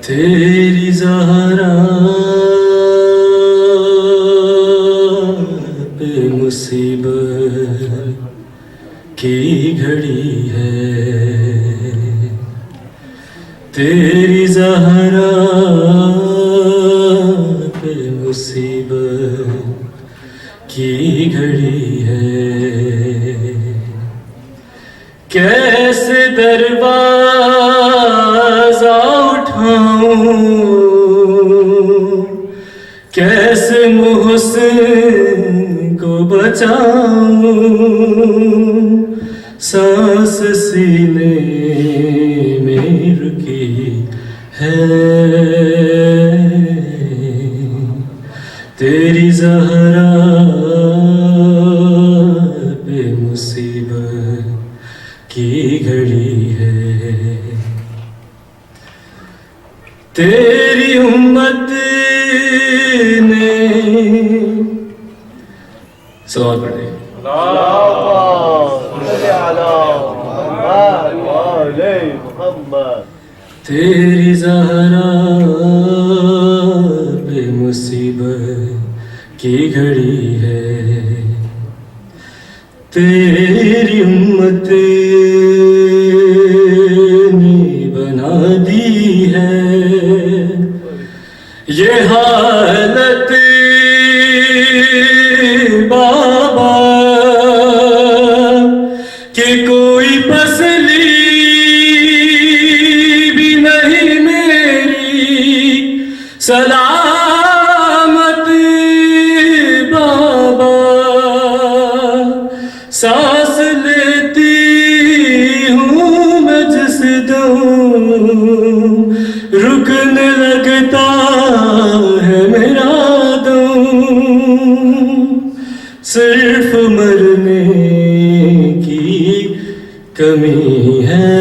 तेरी ज़हरा पे मुसीबत की घड़ी है। तेरी ज़हरा पे मुसीबत की घड़ी है। कैसे दरवाज़ा उठाऊं, कैसे मुहसिन को बचाऊं, सांस सीने में रुकी है। तेरी ज़हरा पे मुसीबत की घड़ी है। तेरी उम्मत ने सवाल पढ़े। तेरी ज़हरा पे मुसीबत की घड़ी है। तेरी उम्मत ने बना दी है ये हालत बाबा कि कोई फसली भी नहीं मेरी सलामत बाबा। सांस लेती हूँ मैं जिस दम, रुकने लगता है मेरा दम। सिर्फ मरने की कमी है।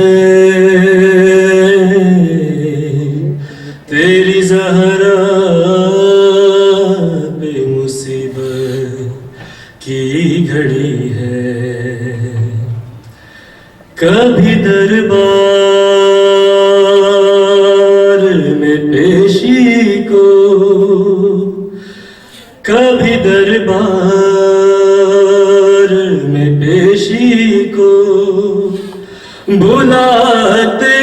तेरी ज़हरा पे मुसीबत की घड़ी है। कभी दरबार में पेशी को, कभी दरबार में पेशी को बुलाते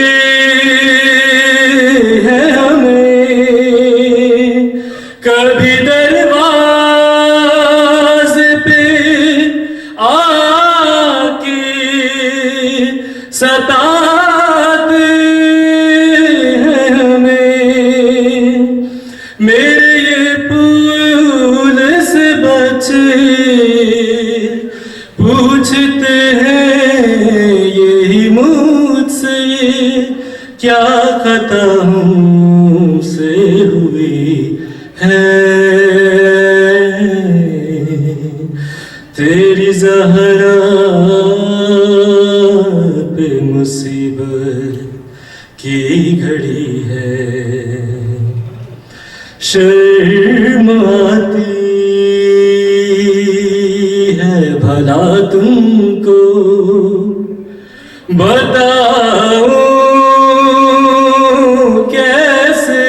हैं हमें। कभी दरवाज़े पे आके सताते हैं हमें। मेरे ये फूल से बचे पूछते हैं यही मुझसे, क्या खता हमसे हुई है। तेरी ज़हरा पे मुसीबत की घड़ी है। शर्म आती है भला तुमको, बताओ कैसे।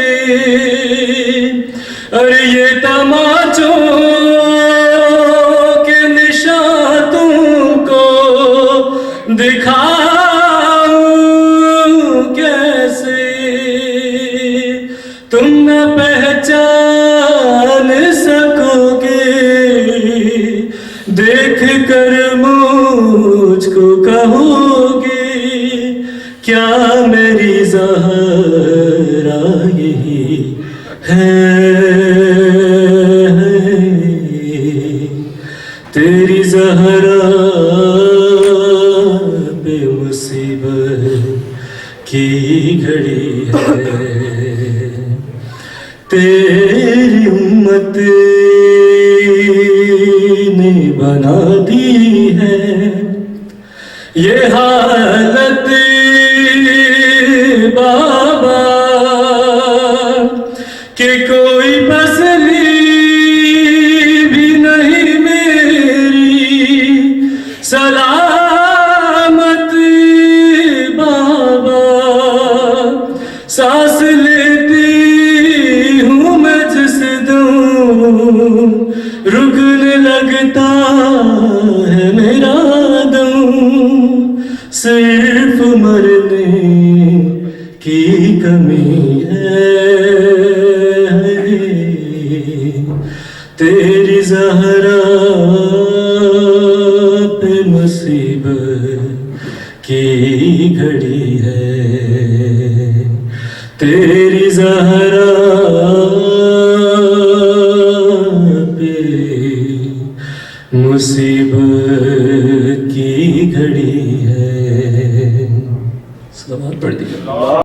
अरे ये तमाचों के निशान तुमको दिखाऊं कैसे। तुम न पहचान सकोगे, देख कर मुझको कहोगे क्या मेरी ज़हरा यही है। तेरी ज़हरा पे मुसीबत की घड़ी है। तेरी उम्मत ने बना दी है ये हालत बाबा कि कोई फसली भी नहीं मेरी सलामत बाबा। सांस लेती हूँ मैं जिस दम रुकने लगता है मेरा दम, सिर्फ मरने की कमी है तेरी ज़हरा पे मुसीबत की घड़ी है, तेरी ज़हरा पे मुसीबत की घड़ी है। सवाल पढ़ दिया।